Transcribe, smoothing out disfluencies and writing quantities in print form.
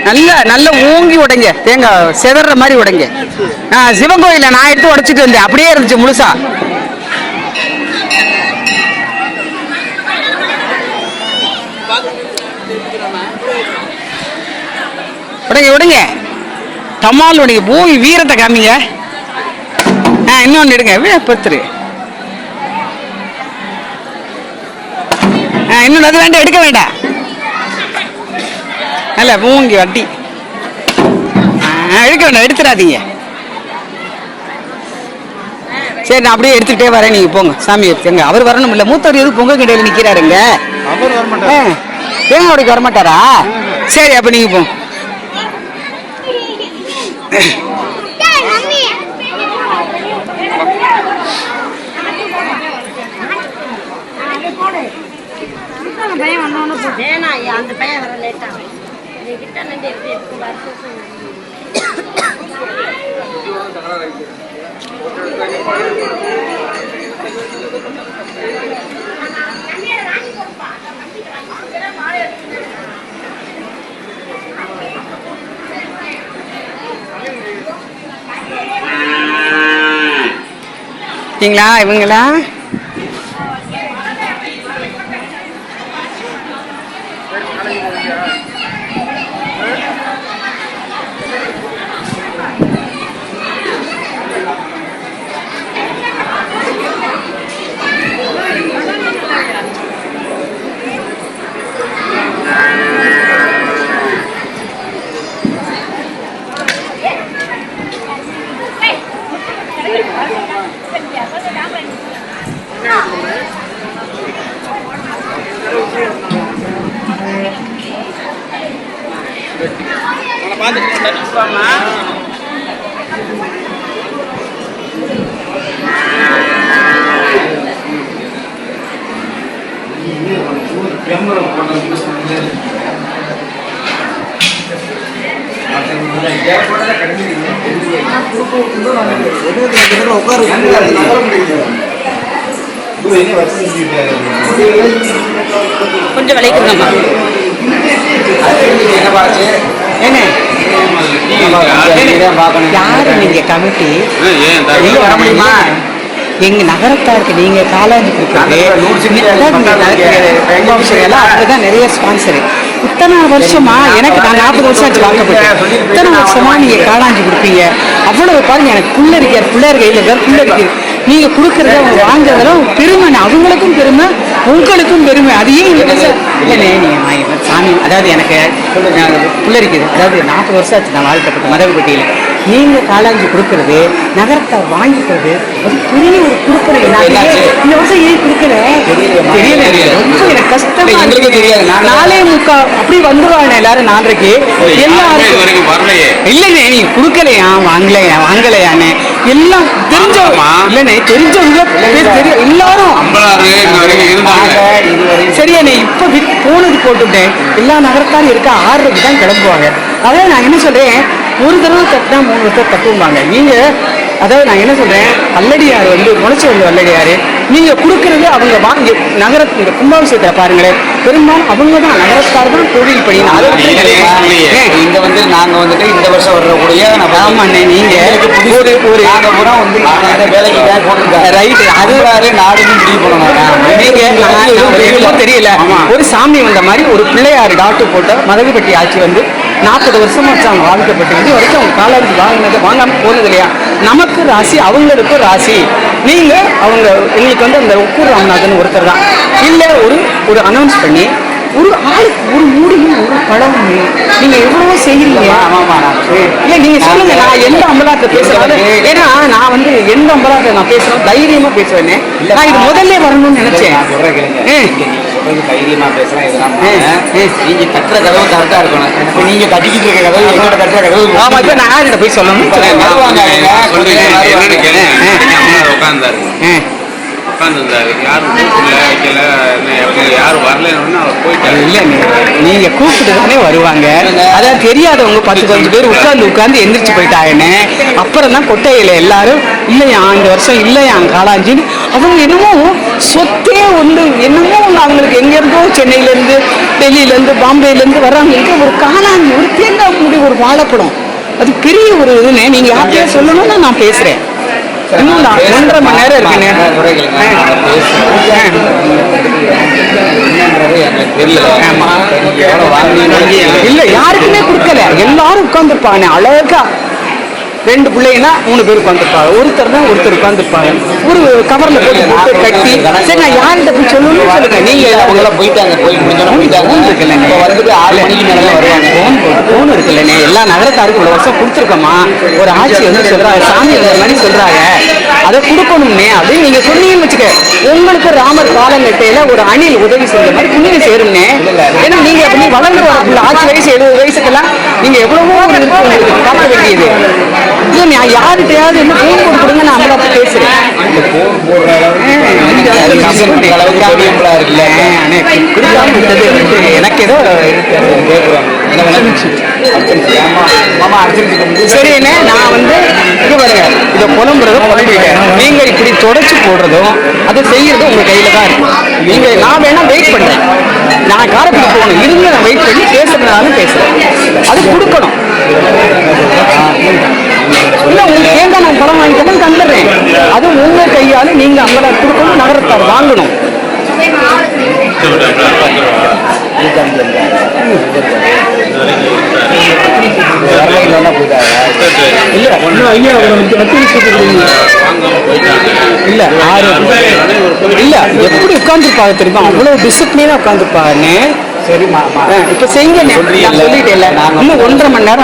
நல்ல நல்ல ஊங்கி உடைங்க, தேங்காய் செதற மாதிரி உடைங்க. சிவன் கோயில நான் எடுத்து உடைச்சிட்டு வந்தேன், அப்படியே இருந்துச்சு முழுசா. உடைங்க உடைங்க, தம்மால் உடைங்க, பூமி வீரத்தை காமிங்க. இன்னொன்று எடுங்க, பத்துரு. இன்னொன்று அது வேண்டாம், எடுக்க வேண்டாம். அல்ல பூங்கி வட்டி எடுக்க வேண்டாம், எடுத்துடாதீங்க. சரி, நான் அப்படியே எடுத்துக்கிட்டே வரேன், நீங்க போங்க. சாமி எடுத்துங்க. அவர் வரணும் இல்ல, மூத்தவர் எதுவும் பொங்க கடையில் நிக்கிறாருங்க. தேங்காய் உடைக்க வரமாட்டாரா? சரி, அப்ப நீங்க போங்க. அந்த பையன் வர லேட்டா இவங்களா கொஞ்சம் விளைக்கணுமா? யாரு நீங்க கமிட்டி வர முடியுமா? எங்க நகரத்தாருக்கு நீங்க காலாஞ்சி அப்படிதான் நிறைய ஸ்பான்சரு. இத்தனை வருஷமா எனக்கு நான் 40 வருஷம் ஆச்சு வாங்கப்பட்டேன். இத்தனை வருஷமா நீங்க காலாஞ்சி கொடுப்பீங்க. அவ்வளவு பாருங்க, எனக்கு புள்ளரிக்கார் பிள்ளையார் கையில புள்ளரிக்காரு. நீங்க கொடுக்கறத அவங்க வாங்குறதெல்லாம் பெருமை, அவங்களுக்கும் பெருமை, உங்களுக்கும் பெருமை. அது ஏன் இல்லைண்ணே நீங்க சாமி, அதாவது எனக்கு புள்ளரிக்குது. அதாவது 40 வருஷம் ஆச்சு நான் வாழ்க்கப்பட்ட மதகுப்பட்டியில. நீங்க காலாஞ்சி கொடுக்கறது, நகரத்தார் வாங்கிக்கிறது, அது பெரிய ஒரு கொடுப்பனை. இந்த வருஷம் ஏன் கொடுக்கல தெரியல, ரொம்ப எனக்கு கஷ்டமா இருக்கு. 4:45 அப்படி வந்துருவாங்க எல்லாரும் 4:30க்கு. எல்லாரும் இல்லைண்ணே நீங்க கொடுக்கலையா, வாங்கலையானே எல்லாம் தெரிஞ்சவமா இல்லைண்ணே, தெரிஞ்சவங்க எல்லாரும் சரியாண்ணே. இப்ப போனது போட்டுட்டேன், எல்லா நகரத்தாரும் இருக்க 6:30க்கு தான் கிளம்புவாங்க. அதாவது நான் என்ன சொல்றேன், ஒரு தடவை தட்டினா 3 வருஷம் தட்டுவாங்க. நீங்க அதாவது நான் என்ன சொல்றேன், வல்லடியார் முளைச்சி வல்லடியாரு நீங்க கொடுக்கறது அவங்க வாங்கி நகரத்து இந்த கும்பாபிஷேகத்தை பாருங்களேன், பெரும்பாலும் அவங்க தான் நகரத்தார் தான் தொழில் பண்ணினா. இங்க நாங்க இந்த வருஷம் வர்றக்கூடிய ஆமாண்ணே, நீங்க ஒரு வேலைக்கு போட்டுருக்காங்க ரைட்டு. அது நாடுன்னு முடிவு பண்ணணும். நீங்க தெரியல, ஒரு சாமி வந்த மாதிரி ஒரு பிள்ளையார் டாட்டு போட்ட மதகுப்பட்டி ஆட்சி 40 வருஷமா அவங்க வாழ்க்கப்பட்டு வரைக்கும் அவங்க காலாஞ்சி வாங்காம போனது இல்லையா? நமக்கு ராசி, அவங்களுக்கும் ராசி. நீங்க அவங்க எங்களுக்கு அந்த ஒக்கூர் ராமநாதன் ஒருத்தர் தான் இல்ல ஒரு அனௌன்ஸ் பண்ணி ஒரு ஆளுக்கு ஒரு மூடியும் ஒரு பழம் நீங்க எவ்வளவோ செய்யறீங்க. இல்ல நீங்க சொல்லுங்க, நான் எந்த அம்பலாத்தை பேசுறேன். ஏன்னா நான் எந்த அம்பலாத்தை நான் பேசுறேன் தைரியமா பேசுவேன். நான் இது முதல்ல வரணும்னு நினைச்சேன். தைரியமா பேசுறேன். இதெல்லாம் நீங்க தட்டுற கதவு கரெக்டா இருக்கணும். இப்ப நீங்க தட்டிக்கிட்டு இருக்க கதவு என்னோட தட்டுற கதவு. ஆமா, இப்ப நான் யார்கிட்ட போய் சொல்லணும்? உட்காந்துருந்தாரு. யாரும் கூப்பிடல, வைக்கல, யாரும் வரலன்னு அவர் போயிட்டாரு. இல்ல நீங்க கூப்பிட்டு தானே வருவாங்க. அதான் தெரியாதவங்க 10-15 பேர் உட்கார்ந்து எந்திரிச்சு போயிட்டாங்கன்னு அப்புறம் தான் கொட்டையில எல்லாரும் இல்லையா இந்த வருஷம் இல்லையா காளாஞ்சின்னு அவங்க என்னமோ சொத்தே ஒன்று என்னமோ அவங்களுக்கு எங்க இருந்தோ சென்னையில இருந்து டெல்லியில இருந்து பாம்பேல இருந்து வர்றவங்களுக்கு ஒரு காளாஞ்சி ஒரு தேங்காய் மூடி ஒரு வாழைப்படம் அது பெரிய ஒரு இதுன்னு நீங்க யார்கிட்டயே சொல்லணும்னு நான் பேசுறேன். இன்னும் 1.5 மணி நேரம் இருக்குண்ணே. இல்ல யாருக்குமே கொடுக்கல, எல்லாரும் உட்கார்ந்துருப்பாங்க அழகா. 2 பிள்ளைங்கன்னா 3 பேர் உட்காந்துருப்பாங்க, ஒருத்தர் உட்காந்துருப்பாங்க. ஒரு கவர்ல போட்டு கட்டி. சரி நான் யார்கிட்ட போய் சொல்லணும்னு சொல்லுங்க. நீங்க போயிட்டாங்க, போன் இருக்குல்லண்ணே. எல்லா நகரத்தாருக்கும் இவ்வளவு வருஷம் கொடுத்துருக்கோமா, ஒரு ஆட்சி வந்து சொல்றாங்க, சாமி மாதிரி சொல்றாங்க, அதை கொடுக்கணும்னே அப்படின்னு நீங்க சொன்னீங்கன்னு வச்சுக்க. உங்களுக்கு ராமர் காலங்கட்டையில ஒரு அணில் உதவி செஞ்ச மாதிரி புண்ணியம் சேரும்னே. ஏன்னா நீங்க அப்படி வளர்ந்து வரக்குள்ள ஆட்சி வயசு 70 வயசுக்கெல்லாம் நீங்க எவ்வளவோ ஒரு இருக்கு உங்களுக்கு பார்க்க வேண்டியது. இல்லை நான் யார்கிட்டயாவது என்ன போன் போட்டு கொடுங்க, நான் அவ்வளோ பேசுறேன். எனக்கு ஏதோ சரி என்ன நான் வந்து இது பாருங்க, இதை புலம்புறதும் புலம்பிட்டேன். நீங்க இப்படி தொடச்சு போடுறதும் அதை செய்யறதும் உங்க கையில தான் இருக்கு. நீங்க நான் வேணா வெயிட் பண்றேன், நான் காரைக்குடி போகணும் இருந்து நான் வெயிட் பண்ணி பேசுறதுனாலும் பேசுறேன். அது கொடுக்கணும். இல்லை உங்களுக்கு தேங்காய் நான் படம் வாங்கிக்கணும் தந்துடுறேன். அது உங்க கையால நீங்க அங்கே கொடுக்கணும், நகரத்தார் வாங்கணும். இல்ல எப்படி உட்கார்ந்துருப்பாங்க தெரியுமா, அவ்வளவு டிசிப்ளினா உட்கார்ந்துருப்பாங்கன்னு. சரிம்மா இப்ப செய்யுங்க, சொல்லிட்டேன். இன்னும் 1.5 மணி நேரம்